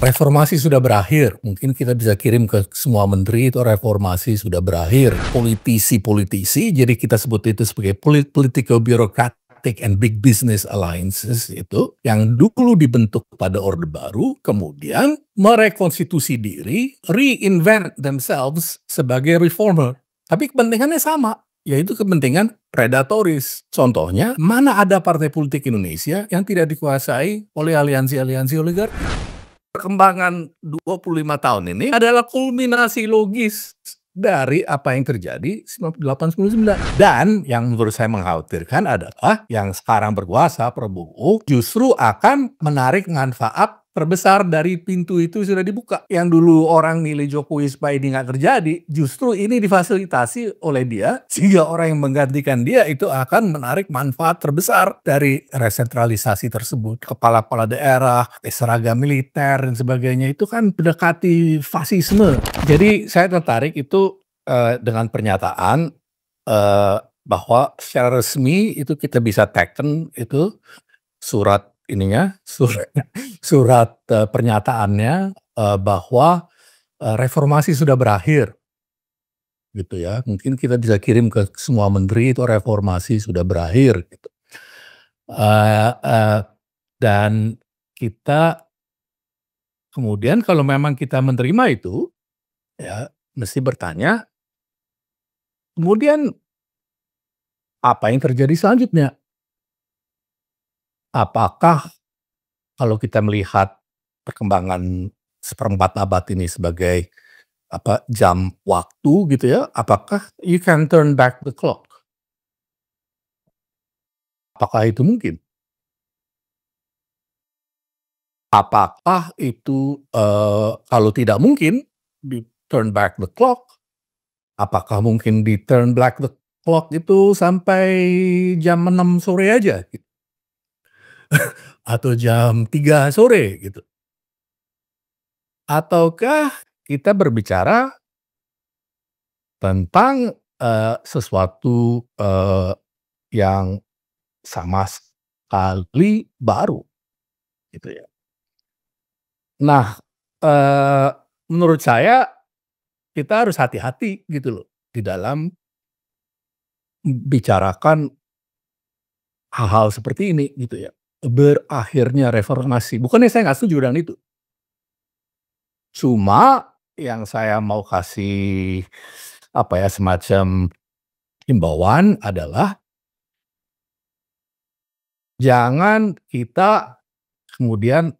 Reformasi sudah berakhir, mungkin kita bisa kirim ke semua menteri itu reformasi sudah berakhir. Politisi-politisi, jadi kita sebut itu sebagai political bureaucratic and big business alliances itu, yang dulu dibentuk pada Orde Baru, kemudian merekonstitusi diri, reinvent themselves sebagai reformer. Tapi kepentingannya sama, yaitu kepentingan predatoris. Contohnya, mana ada partai politik Indonesia yang tidak dikuasai oleh aliansi-aliansi oligarki. Perkembangan 25 tahun ini adalah kulminasi logis dari apa yang terjadi 98-99. Dan yang menurut saya mengkhawatirkan adalah yang sekarang berkuasa, Prabowo, justru akan menarik manfaat terbesar dari pintu itu sudah dibuka. Yang dulu orang nilai Jokowi supaya ini nggak terjadi, justru ini difasilitasi oleh dia, sehingga orang yang menggantikan dia itu akan menarik manfaat terbesar dari resentralisasi tersebut. Kepala-kepala daerah, seragam militer, dan sebagainya itu kan mendekati fasisme. Jadi saya tertarik itu dengan pernyataan bahwa secara resmi itu kita bisa taken itu surat pernyataannya bahwa reformasi sudah berakhir, gitu ya. Mungkin kita bisa kirim ke semua menteri itu reformasi sudah berakhir, gitu. Dan kita kemudian kalau memang kita menerima itu, ya mesti bertanya, kemudian apa yang terjadi selanjutnya? Apakah kalau kita melihat perkembangan seperempat abad ini sebagai jam waktu gitu ya, apakah you can turn back the clock? Apakah itu mungkin? Apakah itu kalau tidak mungkin di turn back the clock, apakah mungkin di turn back the clock itu sampai jam 6 sore aja gitu? Atau jam 3 sore gitu? Ataukah kita berbicara tentang sesuatu yang sama sekali baru, gitu ya. Nah, menurut saya kita harus hati-hati gitu loh di dalam bicarakan hal-hal seperti ini gitu ya. Berakhirnya reformasi, bukannya saya nggak setuju dengan itu. Cuma yang saya mau kasih semacam himbauan adalah jangan kita kemudian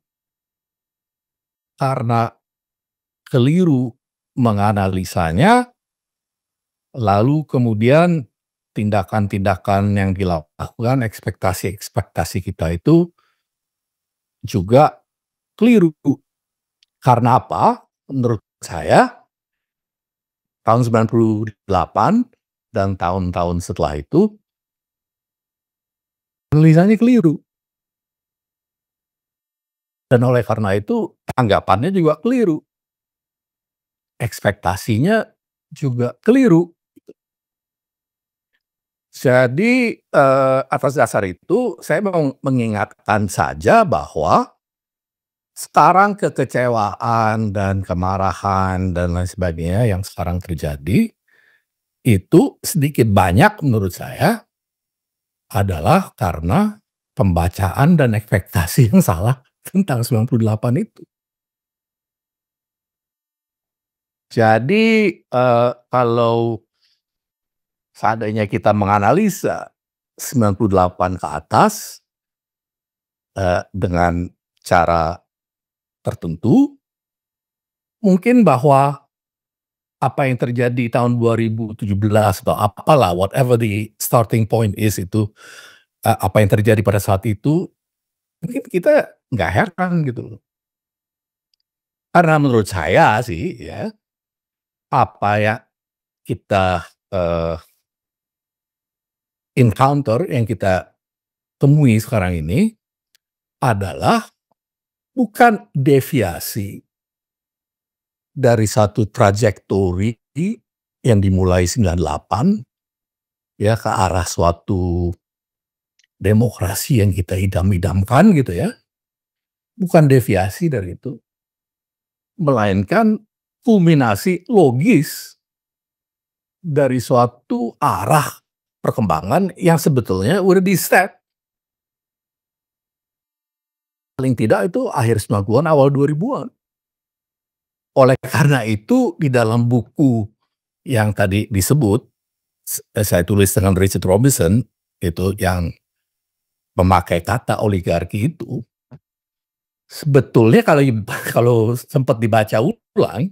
karena keliru menganalisanya, lalu kemudian tindakan-tindakan yang dilakukan, ekspektasi-ekspektasi kita itu juga keliru. Karena apa? Menurut saya, tahun 98 dan tahun-tahun setelah itu, penulisannya keliru. Dan oleh karena itu, anggapannya juga keliru. Ekspektasinya juga keliru. Jadi, atas dasar itu, saya mau mengingatkan saja bahwa sekarang kekecewaan dan kemarahan dan lain sebagainya yang sekarang terjadi, itu sedikit banyak menurut saya adalah karena pembacaan dan ekspektasi yang salah tentang 98 itu. Jadi, kalau seandainya kita menganalisa 98 ke atas, dengan cara tertentu, mungkin bahwa apa yang terjadi tahun 2017 atau apalah, whatever the starting point is itu, apa yang terjadi pada saat itu, mungkin kita nggak heran gitu loh. Karena menurut saya sih ya, apa yang kita, encounter, yang kita temui sekarang ini adalah bukan deviasi dari satu trajektori yang dimulai 98 ya ke arah suatu demokrasi yang kita idam-idamkan gitu ya. Bukan deviasi dari itu. melainkan kulminasi logis dari suatu arah perkembangan yang sebetulnya udah di-set. Paling tidak itu akhir 90-an, awal 2000-an. Oleh karena itu, di dalam buku yang tadi disebut, saya tulis dengan Richard Robinson, itu yang memakai kata oligarki itu, sebetulnya kalau sempat dibaca ulang,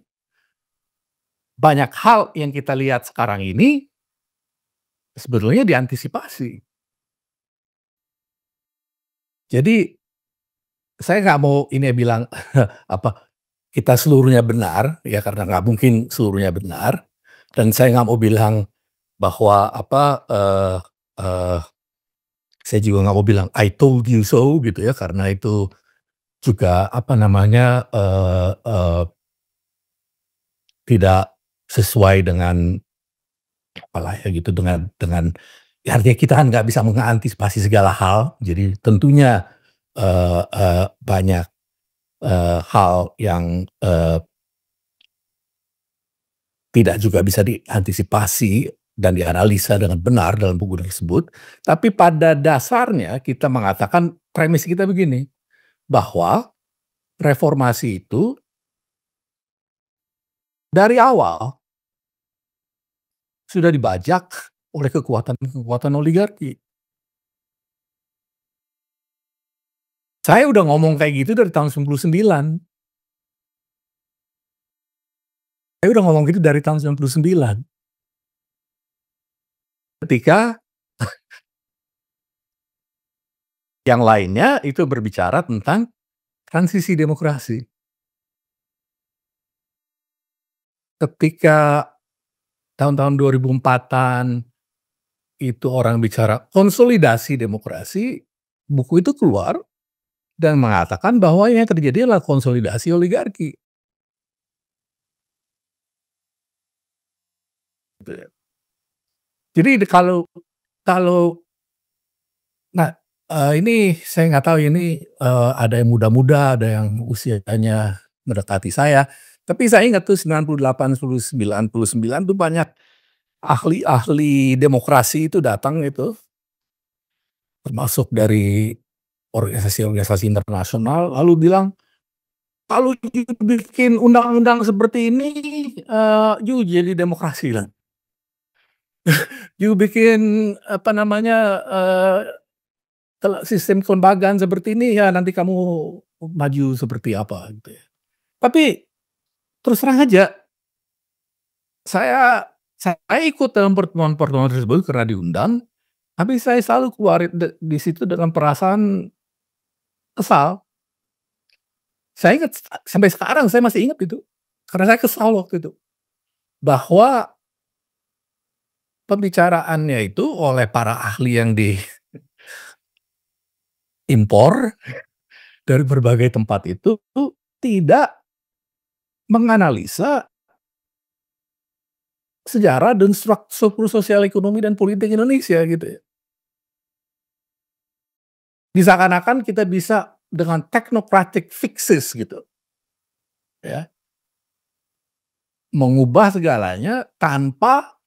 banyak hal yang kita lihat sekarang ini sebetulnya diantisipasi. Jadi saya nggak mau ini bilang apa kita seluruhnya benar ya, karena nggak mungkin seluruhnya benar, dan saya nggak mau bilang bahwa saya juga nggak mau bilang I told you so gitu ya, karena itu juga apa namanya tidak sesuai dengan apalah ya gitu, dengan ya artinya kita kan nggak bisa mengantisipasi segala hal. Jadi tentunya banyak hal yang tidak juga bisa diantisipasi dan dianalisa dengan benar dalam buku tersebut. Tapi pada dasarnya kita mengatakan premis kita begini, bahwa reformasi itu dari awal sudah dibajak oleh kekuatan-kekuatan oligarki. Saya udah ngomong kayak gitu dari tahun 99. Saya udah ngomong gitu dari tahun 99. Ketika yang lainnya itu berbicara tentang transisi demokrasi. Ketika tahun-tahun 2004-an itu orang bicara konsolidasi demokrasi, buku itu keluar dan mengatakan bahwa yang terjadi adalah konsolidasi oligarki. Jadi kalau nah, ini saya nggak tahu ini, ada yang muda-muda, ada yang usianya mendekati saya, tapi saya ingat tuh 98, 99 tuh banyak ahli-ahli demokrasi itu datang itu, termasuk dari organisasi-organisasi internasional, lalu bilang, "Kalau you bikin undang-undang seperti ini, you jadi demokrasi lah. You bikin apa namanya, sistem kelembagaan seperti ini, ya nanti kamu maju seperti apa," gitu ya. Tapi terus terang aja, saya saya ikut dalam pertemuan-pertemuan tersebut karena diundang, tapi saya selalu keluar di situ dengan perasaan kesal. Saya ingat sampai sekarang saya masih ingat itu, karena saya kesal waktu itu, bahwa pembicaraannya itu oleh para ahli yang diimpor dari berbagai tempat itu tidak menganalisa sejarah dan struktur sosial ekonomi dan politik Indonesia gitu ya. Seakan-akan kita bisa dengan technocratic fixes gitu ya, mengubah segalanya tanpa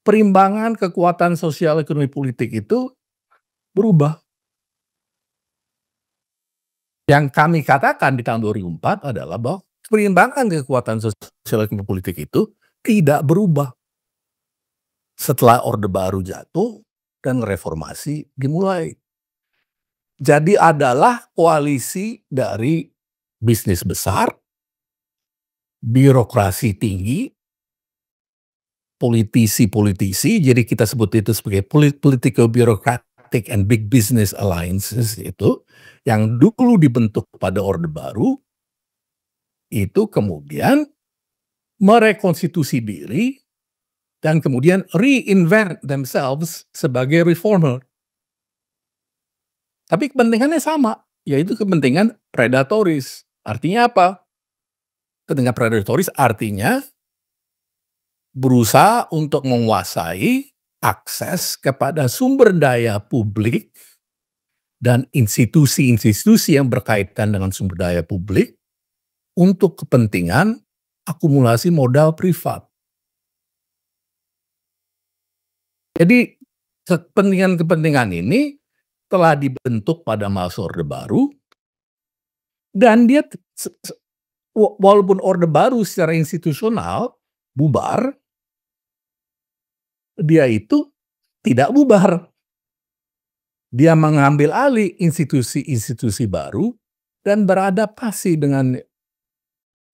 perimbangan kekuatan sosial ekonomi politik itu berubah. Yang kami katakan di tahun 2004 adalah bahwa perimbangan kekuatan sosial ekonomi politik itu tidak berubah setelah Orde Baru jatuh dan reformasi dimulai. Jadi adalah koalisi dari bisnis besar, birokrasi tinggi, politisi-politisi, jadi kita sebut itu sebagai political bureaucratic and big business alliances itu, yang dulu dibentuk pada Orde Baru, itu kemudian merekonstitusi diri dan kemudian reinvent themselves sebagai reformer. Tapi kepentingannya sama, yaitu kepentingan predatoris. Artinya apa? Kepentingan predatoris artinya berusaha untuk menguasai akses kepada sumber daya publik dan institusi-institusi yang berkaitan dengan sumber daya publik untuk kepentingan akumulasi modal privat. Jadi kepentingan-kepentingan ini telah dibentuk pada masa Orde Baru dan dia walaupun Orde Baru secara institusional bubar, dia itu tidak bubar. Dia mengambil alih institusi-institusi baru dan beradaptasi dengan,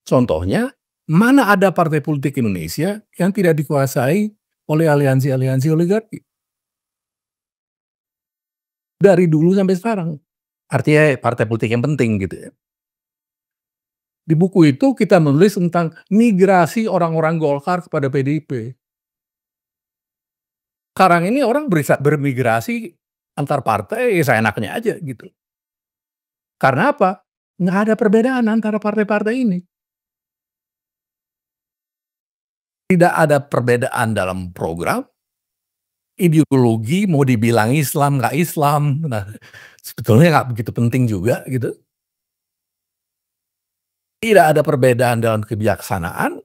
contohnya, mana ada partai politik Indonesia yang tidak dikuasai oleh aliansi-aliansi oligarki. Dari dulu sampai sekarang. Artinya partai politik yang penting gitu ya. Di buku itu kita menulis tentang migrasi orang-orang Golkar kepada PDIP. Sekarang ini orang bermigrasi antar partai seenaknya aja gitu. Karena apa? Nggak ada perbedaan antara partai-partai ini. Tidak ada perbedaan dalam program, ideologi, mau dibilang Islam, nggak Islam. Nah, sebetulnya nggak begitu penting juga gitu. Tidak ada perbedaan dalam kebijaksanaan.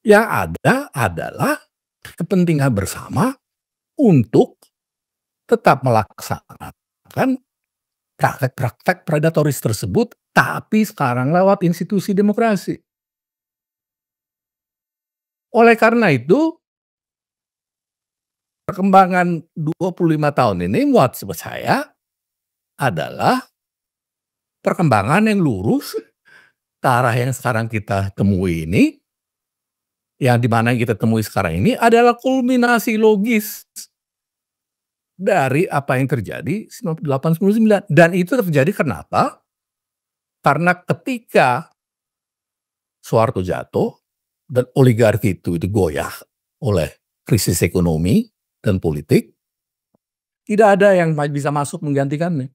Yang ada adalah kepentingan bersama untuk tetap melaksanakan praktek-praktek predatoris tersebut, tapi sekarang lewat institusi demokrasi. Oleh karena itu, perkembangan 25 tahun ini buat saya adalah perkembangan yang lurus ke arah yang sekarang kita temui ini, yang dimana kita temui sekarang ini adalah kulminasi logis dari apa yang terjadi 98-99. Dan itu terjadi kenapa? Karena ketika Soeharto jatuh dan oligarki itu goyah oleh krisis ekonomi dan politik, tidak ada yang bisa masuk menggantikannya.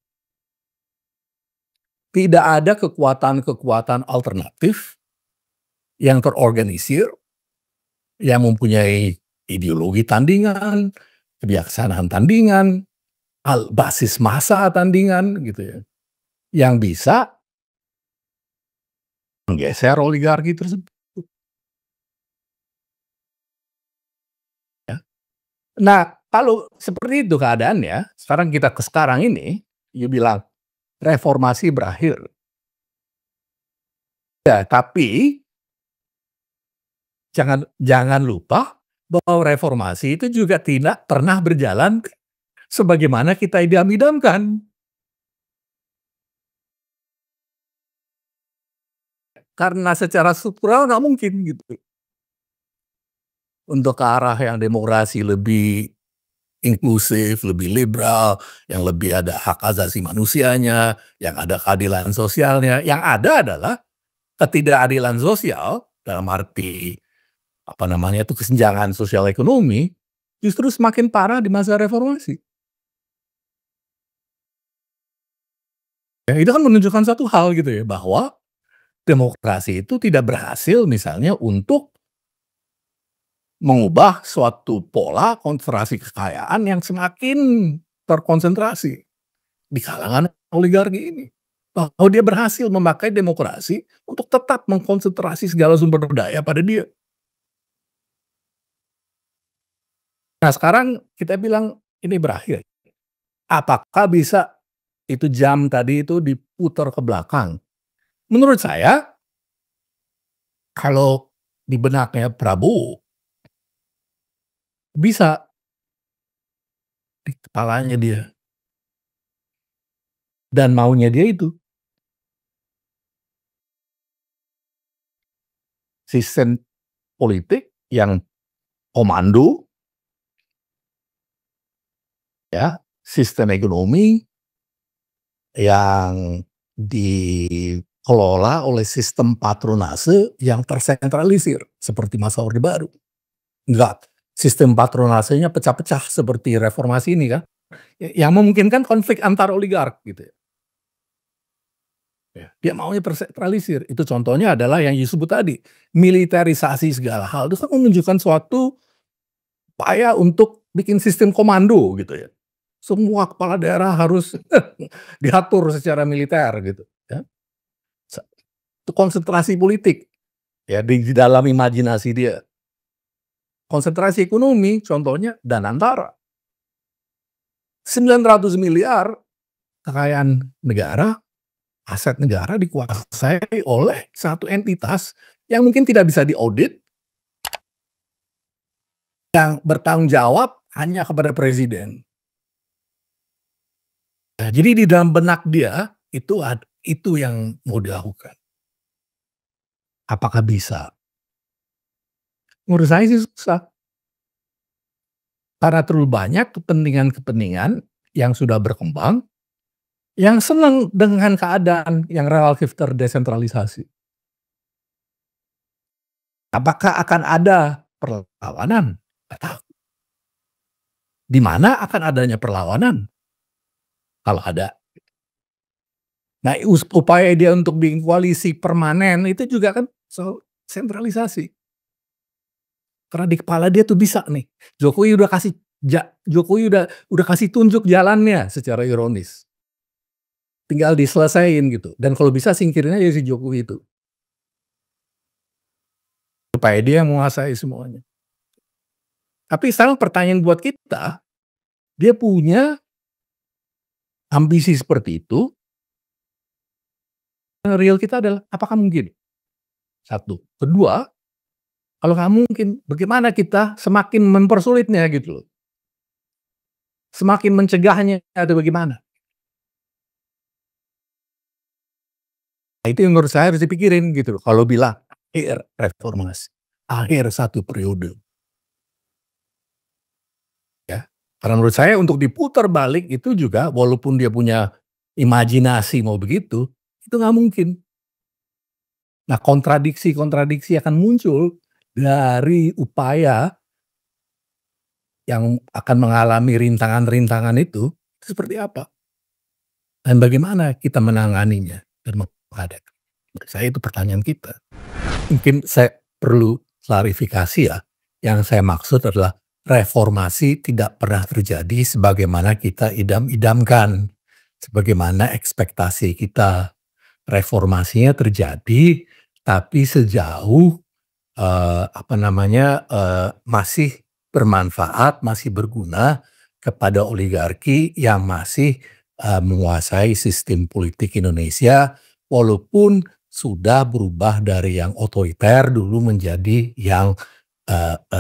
Tidak ada kekuatan-kekuatan alternatif yang terorganisir, yang mempunyai ideologi tandingan, kebijaksanaan tandingan, basis massa tandingan gitu ya, yang bisa menggeser oligarki tersebut. Ya. Nah, kalau seperti itu keadaannya, sekarang kita ke sekarang ini, you bilang reformasi berakhir. Ya, tapi jangan lupa bahwa reformasi itu juga tidak pernah berjalan sebagaimana kita idam-idamkan. Karena secara struktural nggak mungkin gitu. Untuk ke arah yang demokrasi lebih inklusif, lebih liberal, yang lebih ada hak asasi manusianya, yang ada keadilan sosialnya. Yang ada adalah ketidakadilan sosial dalam arti apa namanya itu kesenjangan sosial ekonomi justru semakin parah di masa reformasi. Ya, itu kan menunjukkan satu hal gitu ya, bahwa demokrasi itu tidak berhasil misalnya untuk mengubah suatu pola konsentrasi kekayaan yang semakin terkonsentrasi di kalangan oligarki ini. Bahwa dia berhasil memakai demokrasi untuk tetap mengkonsentrasi segala sumber daya pada dia. Nah, sekarang kita bilang ini berakhir. Apakah bisa itu jam tadi itu diputar ke belakang? Menurut saya, kalau di benaknya Prabowo, bisa di kepalanya dia. Dan maunya dia itu. Sistem politik yang komando, ya, sistem ekonomi yang dikelola oleh sistem patronase yang tersentralisir seperti masa Orde Baru. Enggak, sistem patronasenya pecah-pecah seperti reformasi ini kan, yang memungkinkan konflik antar oligark gitu ya. Dia maunya tersentralisir. Itu contohnya adalah yang disebut tadi, militerisasi segala hal. Itu kan menunjukkan suatu upaya untuk bikin sistem komando gitu ya. Semua kepala daerah harus diatur secara militer gitu ya. itu konsentrasi politik, ya di dalam imajinasi dia. Konsentrasi ekonomi contohnya Danantara, 900 miliar kekayaan negara, aset negara dikuasai oleh satu entitas yang mungkin tidak bisa diaudit, yang bertanggung jawab hanya kepada presiden. Nah, jadi di dalam benak dia itu yang mau dilakukan. Apakah bisa? Menurut saya sih susah. Karena terlalu banyak kepentingan-kepentingan yang sudah berkembang, yang senang dengan keadaan yang relatif terdesentralisasi. Apakah akan ada perlawanan? Nggak tahu. Di mana akan adanya perlawanan? Kalau ada. Nah, upaya dia untuk bikin koalisi permanen itu juga kan soal sentralisasi. Karena di kepala dia tuh bisa nih, Jokowi udah kasih tunjuk jalannya secara ironis. Tinggal diselesain gitu, dan kalau bisa singkirin aja si Jokowi itu. Supaya dia yang menguasai semuanya. Tapi sekarang pertanyaan buat kita, dia punya ambisi seperti itu, real kita adalah apakah mungkin? Satu. Kedua, kalau nggak mungkin, bagaimana kita semakin mempersulitnya gitu loh. Semakin mencegahnya atau bagaimana? Nah, itu yang menurut saya harus dipikirin gitu loh. Kalau bilang akhir reformasi, akhir satu periode. Ya, karena menurut saya untuk diputar balik itu juga walaupun dia punya imajinasi mau begitu, itu nggak mungkin. Nah, kontradiksi-kontradiksi akan muncul dari upaya yang akan mengalami rintangan-rintangan itu seperti apa? Dan bagaimana kita menanganinya dan menghadapi? Menurut saya itu pertanyaan kita. Mungkin saya perlu klarifikasi ya, yang saya maksud adalah reformasi tidak pernah terjadi sebagaimana kita idam-idamkan, sebagaimana ekspektasi kita. Reformasinya terjadi, tapi sejauh masih bermanfaat, masih berguna kepada oligarki yang masih menguasai sistem politik Indonesia, walaupun sudah berubah dari yang otoriter dulu menjadi yang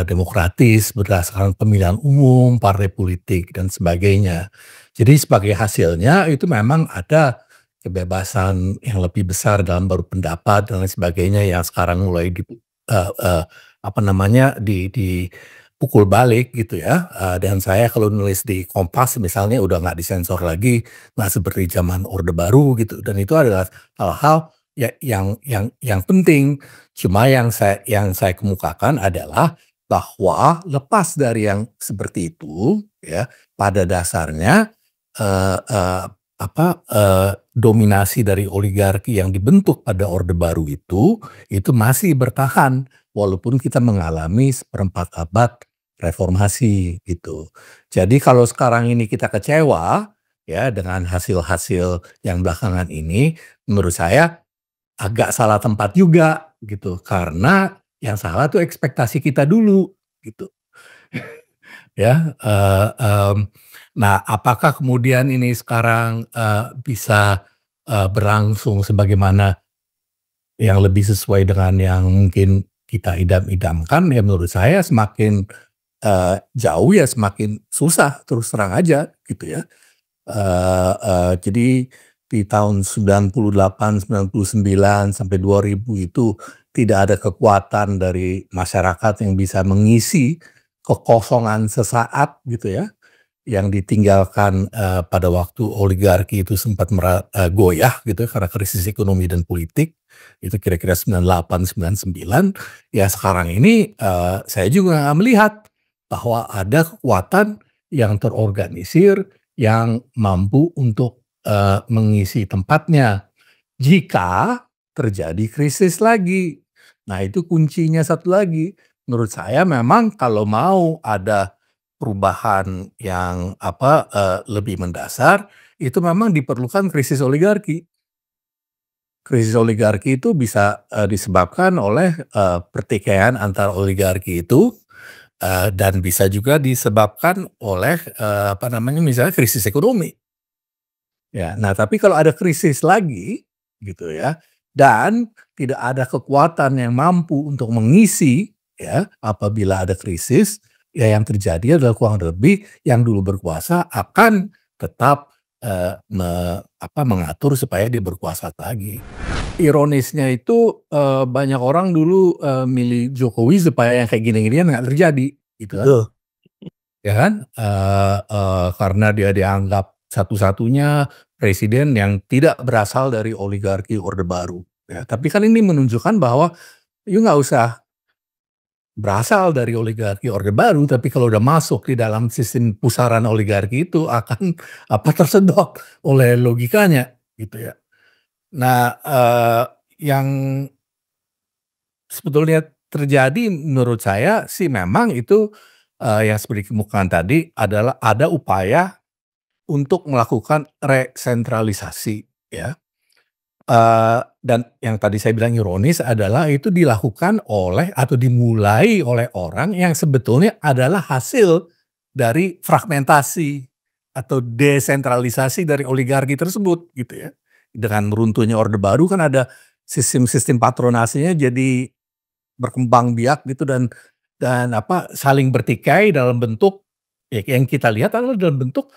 demokratis berdasarkan pemilihan umum, partai politik dan sebagainya. Jadi sebagai hasilnya itu memang ada kebebasan yang lebih besar dalam berpendapat dan lain sebagainya yang sekarang mulai dipukul balik gitu ya. Dan saya kalau nulis di Kompas misalnya udah nggak disensor lagi, nggak seperti zaman Orde Baru gitu. Dan itu adalah hal-hal ya yang penting. Cuma yang saya kemukakan adalah bahwa lepas dari yang seperti itu ya, pada dasarnya dominasi dari oligarki yang dibentuk pada Orde Baru itu masih bertahan walaupun kita mengalami seperempat abad reformasi gitu. Jadi kalau sekarang ini kita kecewa ya dengan hasil-hasil yang belakangan ini, menurut saya agak salah tempat juga gitu. Karena yang salah tuh ekspektasi kita dulu gitu. Ya, nah apakah kemudian ini sekarang, bisa, berlangsung sebagaimana yang lebih sesuai dengan yang mungkin kita idam-idamkan, ya menurut saya semakin, jauh ya semakin susah, terus terang aja gitu ya. Jadi di tahun 98, 99, sampai 2000 itu tidak ada kekuatan dari masyarakat yang bisa mengisi kekosongan sesaat gitu ya, yang ditinggalkan, pada waktu oligarki itu sempat goyah gitu ya karena krisis ekonomi dan politik, itu kira-kira 98, 99. Ya sekarang ini, saya juga nggak melihat bahwa ada kekuatan yang terorganisir, yang mampu untuk, mengisi tempatnya, jika terjadi krisis lagi. Nah itu kuncinya satu lagi, menurut saya memang kalau mau ada perubahan yang lebih mendasar, itu memang diperlukan krisis oligarki. Krisis oligarki itu bisa, disebabkan oleh, pertikaian antar oligarki itu, dan bisa juga disebabkan oleh, apa namanya, misalnya krisis ekonomi. Ya, nah tapi kalau ada krisis lagi, gitu ya, dan tidak ada kekuatan yang mampu untuk mengisi, ya, apabila ada krisis, ya yang terjadi adalah kurang lebih yang dulu berkuasa akan tetap, mengatur supaya dia berkuasa lagi. Ironisnya itu, banyak orang dulu, milih Jokowi supaya yang kayak gini-ginian nggak terjadi, gitu kan. Betul. Ya kan, karena dia dianggap satu-satunya presiden yang tidak berasal dari oligarki Orde Baru, ya. Tapi kan ini menunjukkan bahwa you nggak usah berasal dari oligarki Orde Baru, tapi kalau udah masuk di dalam sistem pusaran oligarki itu akan, tersedot oleh logikanya, gitu ya. Nah, yang sebetulnya terjadi menurut saya sih memang itu, yang seperti dikemukakan tadi adalah ada upaya untuk melakukan resentralisasi, ya. Dan yang tadi saya bilang ironis adalah itu dilakukan oleh atau dimulai oleh orang yang sebetulnya adalah hasil dari fragmentasi atau desentralisasi dari oligarki tersebut, gitu ya. Dengan runtuhnya Orde Baru kan ada sistem-sistem patronasinya jadi berkembang biak gitu dan saling bertikai dalam bentuk, ya yang kita lihat adalah dalam bentuk,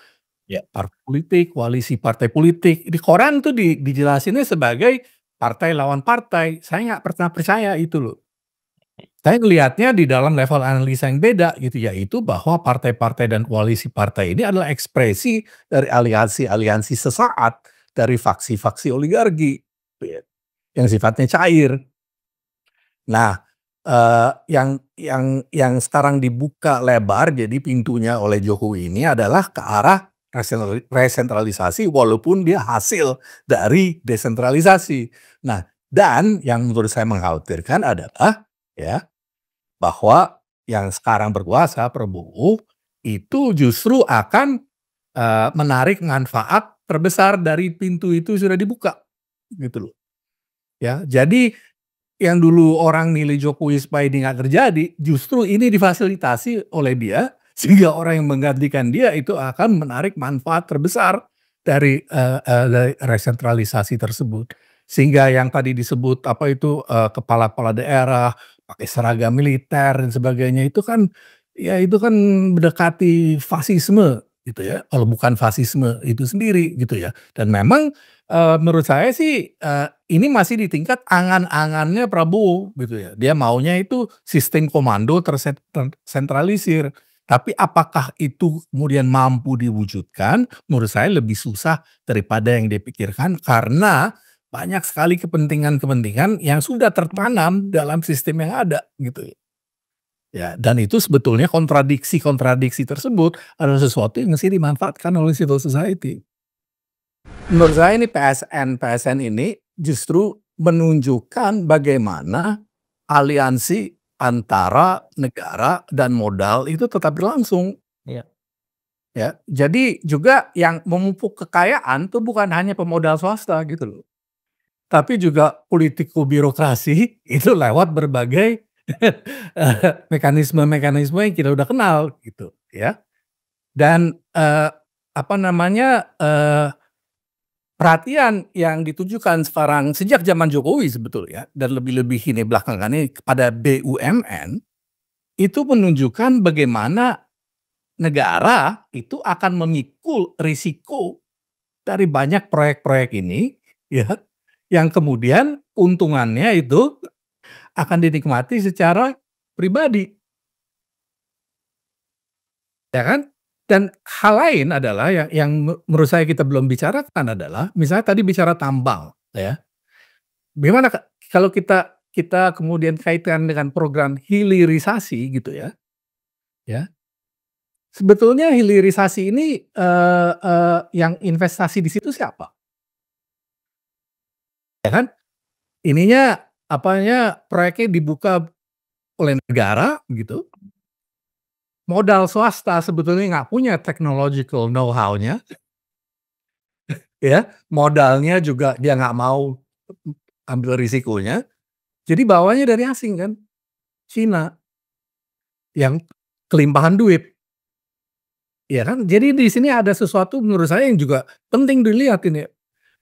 ya partai politik, koalisi partai politik. Di koran tuh dijelasinnya sebagai partai lawan partai. Saya nggak pernah percaya itu loh. Saya ngelihatnya di dalam level analisa yang beda gitu, yaitu bahwa partai-partai dan koalisi partai ini adalah ekspresi dari aliansi-aliansi sesaat dari faksi-faksi oligarki, gitu ya, yang sifatnya cair. Nah, yang sekarang dibuka lebar jadi pintunya oleh Jokowi ini adalah ke arah resentralisasi walaupun dia hasil dari desentralisasi. Nah, dan yang menurut saya mengkhawatirkan adalah, ya, bahwa yang sekarang berkuasa Prabowo itu justru akan, menarik manfaat terbesar dari pintu itu sudah dibuka, gitu loh, ya. Jadi yang dulu orang milih Jokowi supaya ini nggak terjadi, justru ini difasilitasi oleh dia, sehingga orang yang menggantikan dia itu akan menarik manfaat terbesar dari resentralisasi tersebut. Sehingga yang tadi disebut apa itu, kepala-kepala daerah, pakai seragam militer dan sebagainya itu kan, ya itu kan mendekati fasisme gitu ya, kalau bukan fasisme itu sendiri gitu ya. Dan memang, menurut saya sih, ini masih di tingkat angan-angannya Prabowo gitu ya. Dia maunya itu sistem komando tersentralisir. Tapi apakah itu kemudian mampu diwujudkan? Menurut saya lebih susah daripada yang dipikirkan karena banyak sekali kepentingan-kepentingan yang sudah tertanam dalam sistem yang ada gitu ya. Ya, dan itu sebetulnya kontradiksi-kontradiksi tersebut adalah sesuatu yang mesti dimanfaatkan oleh civil society. Menurut saya ini PSN ini justru menunjukkan bagaimana aliansi antara negara dan modal itu tetap berlangsung, Iya. ya. Jadi juga yang memupuk kekayaan tuh bukan hanya pemodal swasta gitu loh, tapi juga politiko birokrasi itu lewat berbagai mekanisme-mekanisme yang kita udah kenal gitu ya. Dan, apa namanya, perhatian yang ditujukan sekarang sejak zaman Jokowi sebetulnya dan lebih-lebih ini belakangan ini kepada BUMN, itu menunjukkan bagaimana negara itu akan memikul risiko dari banyak proyek-proyek ini, ya, yang kemudian keuntungannya itu akan dinikmati secara pribadi, ya kan? Dan hal lain adalah yang menurut saya kita belum bicarakan adalah misalnya tadi bicara tambang, ya. Bagaimana kalau kita kita kemudian kaitkan dengan program hilirisasi gitu ya. Sebetulnya hilirisasi ini, yang investasi di situ siapa? Ya kan? Ininya, apanya, proyeknya dibuka oleh negara gitu, modal swasta sebetulnya nggak punya technological know how-nya, ya, modalnya juga dia nggak mau ambil risikonya, jadi bawanya dari asing kan, Cina yang kelimpahan duit, ya kan. Jadi di sini ada sesuatu menurut saya yang juga penting dilihat ini,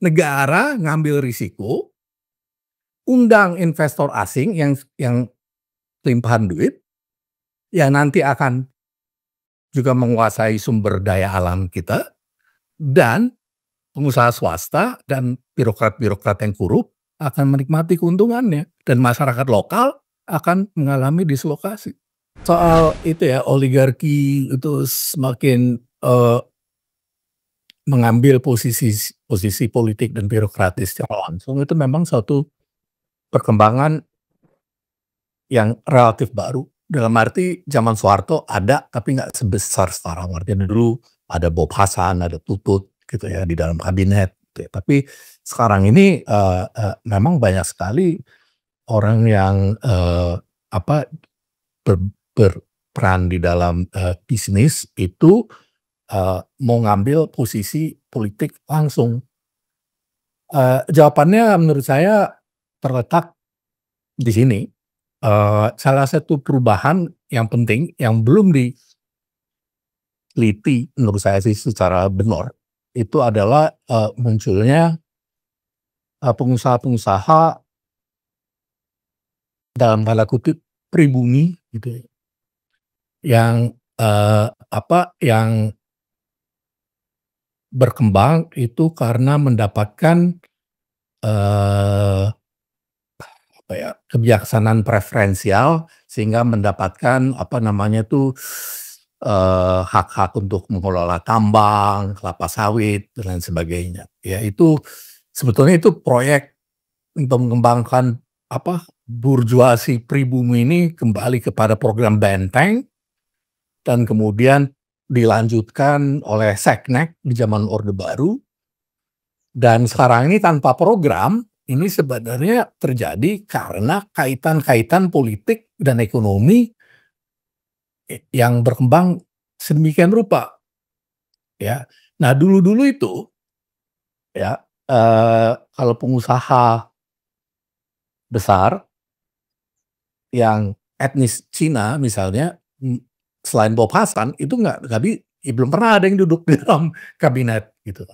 negara ngambil risiko, undang investor asing yang kelimpahan duit, yang nanti akan juga menguasai sumber daya alam kita, dan pengusaha swasta dan birokrat-birokrat yang korup akan menikmati keuntungannya, dan masyarakat lokal akan mengalami dislokasi. Soal itu ya, oligarki itu semakin mengambil posisi posisi politik dan birokratis secara langsung, itu memang suatu perkembangan yang relatif baru. Dalam arti zaman Soeharto ada, tapi nggak sebesar sekarang. Artinya dulu ada Bob Hasan, ada Tutut gitu ya di dalam kabinet gitu ya. Tapi sekarang ini memang banyak sekali orang yang apa berperan di dalam bisnis itu mau ngambil posisi politik langsung. Jawabannya menurut saya terletak di sini. Salah satu perubahan yang penting yang belum diteliti menurut saya sih secara benar, itu adalah munculnya pengusaha-pengusaha dalam tanda kutip pribumi gitu ya, yang yang berkembang itu karena mendapatkan kebijaksanaan preferensial sehingga mendapatkan hak-hak untuk mengelola tambang, kelapa sawit dan lain sebagainya. Ya itu sebetulnya itu proyek untuk mengembangkan burjuasi pribumi ini kembali kepada program Benteng dan kemudian dilanjutkan oleh Seknek di zaman Orde Baru, dan sekarang ini tanpa program. Ini sebenarnya terjadi karena kaitan-kaitan politik dan ekonomi yang berkembang sedemikian rupa, ya. Nah dulu-dulu itu, ya, kalau pengusaha besar yang etnis Cina misalnya, selain Bob Hasan itu belum pernah ada yang duduk di dalam kabinet gitu,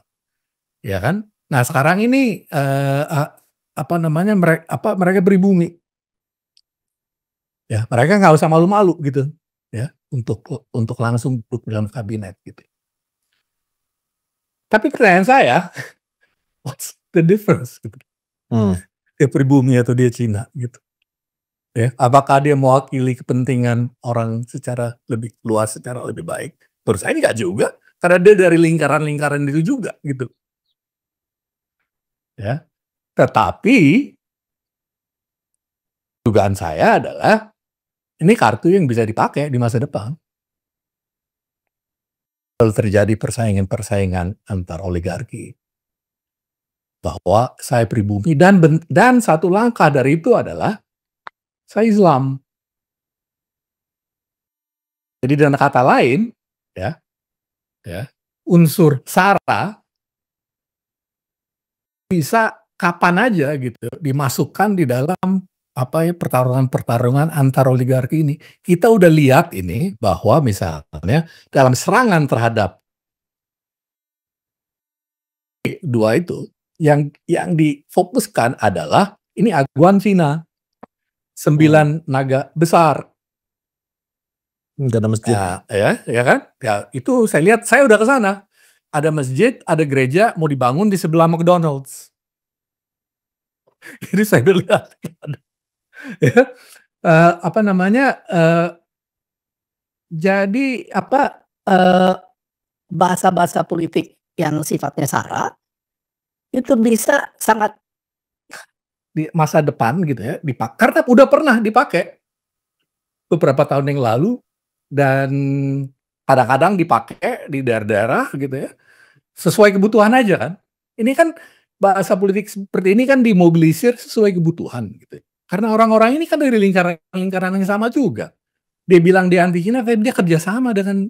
ya kan. Nah sekarang ini mereka pribumi, ya mereka nggak usah malu-malu gitu ya untuk langsung duduk dalam kabinet gitu. Tapi pertanyaan saya, what's the difference gitu? Dia pribumi atau dia Cina gitu ya, apakah dia mewakili kepentingan orang secara lebih luas, secara lebih baik? Menurut saya nggak juga, karena dia dari lingkaran-lingkaran itu juga gitu ya. Tetapi dugaan saya adalah ini kartu yang bisa dipakai di masa depan. Kalau terjadi persaingan-persaingan antar oligarki, bahwa saya pribumi dan satu langkah dari itu adalah saya Islam. Jadi dengan kata lain, ya, unsur SARA bisa kapan aja gitu dimasukkan di dalam pertarungan antar oligarki ini. Kita udah lihat ini bahwa misalnya dalam serangan terhadap dua itu yang difokuskan adalah ini aguan Cina, 9 naga besar. Nggak ada masjid. Ya kan? Ya itu saya lihat, saya udah ke sana. Ada masjid, ada gereja mau dibangun di sebelah McDonald's. Jadi saya udah lihat. Ya, jadi bahasa-bahasa politik yang sifatnya sara itu bisa sangat di masa depan gitu ya karena udah pernah dipakai beberapa tahun yang lalu dan kadang-kadang dipakai di daerah-daerah gitu ya sesuai kebutuhan aja kan. Ini kan bahasa politik seperti ini kan dimobilisir sesuai kebutuhan gitu. Karena orang-orang ini kan dari lingkaran yang sama juga. Dia bilang dia anti Cina, tapi dia kerjasama dengan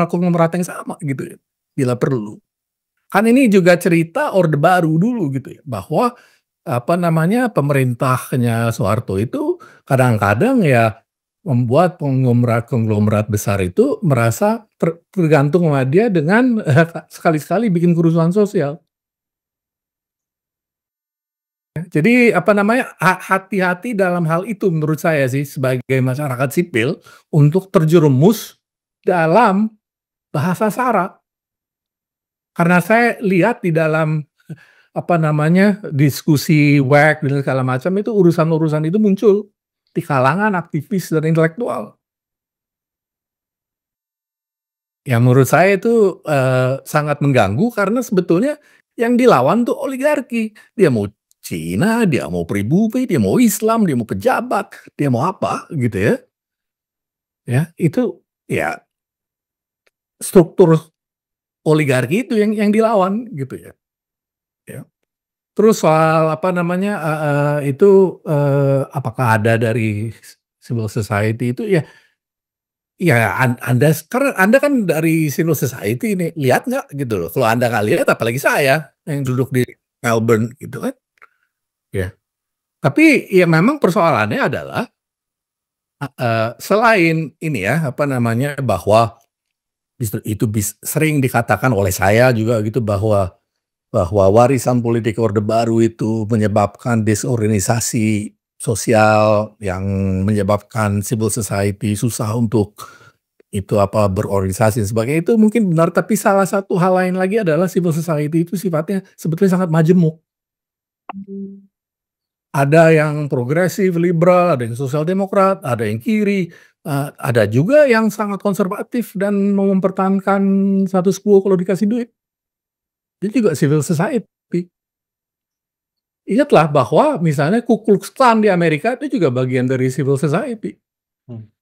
konglomerat yang sama gitu ya, bila perlu. Kan ini juga cerita Orde Baru dulu gitu ya, bahwa pemerintahnya Soeharto itu kadang-kadang ya membuat konglomerat-konglomerat besar itu merasa tergantung sama dia dengan sekali-sekali bikin kerusuhan sosial. Jadi hati-hati dalam hal itu menurut saya sih sebagai masyarakat sipil untuk terjerumus dalam bahasa sara. Karena saya lihat di dalam diskusi WEC dan segala macam itu urusan-urusan itu muncul di kalangan aktivis dan intelektual. Yang menurut saya itu sangat mengganggu karena sebetulnya yang dilawan tuh oligarki. Dia mau Cina, dia mau pribumi, dia mau Islam, dia mau pejabat, dia mau apa gitu ya. Ya, itu ya struktur oligarki itu yang dilawan gitu ya. Ya. Terus soal apakah ada dari civil society itu ya karena Anda kan dari civil society ini, lihat nggak gitu loh. Kalau Anda nggak lihat apalagi saya yang duduk di Melbourne gitu kan. Ya. Tapi ya memang persoalannya adalah selain ini ya bahwa itu sering dikatakan oleh saya juga gitu bahwa warisan politik Orde Baru itu menyebabkan desorganisasi sosial yang menyebabkan civil society susah untuk berorganisasi dan sebagainya, itu mungkin benar, tapi salah satu hal lain lagi adalah civil society itu sifatnya sebetulnya sangat majemuk. Ada yang progresif, liberal, ada yang sosial demokrat, ada yang kiri, ada juga yang sangat konservatif dan mau mempertahankan status quo kalau dikasih duit. Itu juga civil society. Ingatlah bahwa misalnya Ku Klux Klan di Amerika itu juga bagian dari civil society.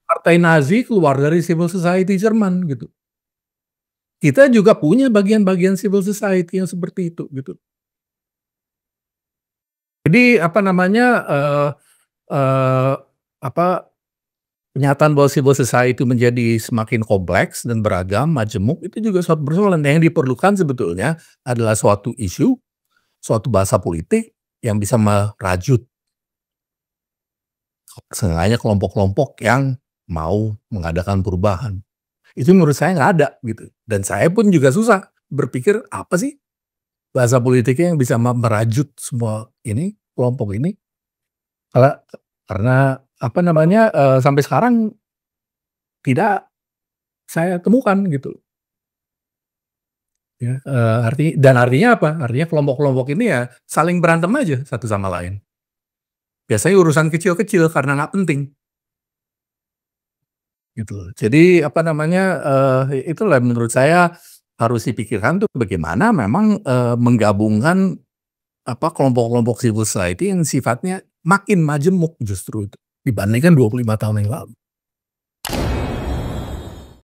Partai Nazi keluar dari civil society Jerman gitu. Kita juga punya bagian-bagian civil society yang seperti itu gitu. Jadi kenyataan bahwa civil society itu menjadi semakin kompleks dan beragam, majemuk, itu juga suatu persoalan. Yang diperlukan sebetulnya adalah suatu isu, suatu bahasa politik yang bisa merajut seenggaknya kelompok-kelompok yang mau mengadakan perubahan. Itu menurut saya nggak ada gitu. Dan saya pun juga susah berpikir apa sih bahasa politiknya yang bisa merajut semua ini, kelompok ini. Karena sampai sekarang tidak saya temukan gitu. Ya, artinya apa? Artinya kelompok-kelompok ini ya saling berantem aja satu sama lain. Biasanya urusan kecil-kecil karena nggak penting. Gitu. Jadi itulah menurut saya harus dipikirkan tuh bagaimana memang menggabungkan kelompok-kelompok civil society yang sifatnya makin majemuk justru itu dibandingkan 25 tahun yang lalu.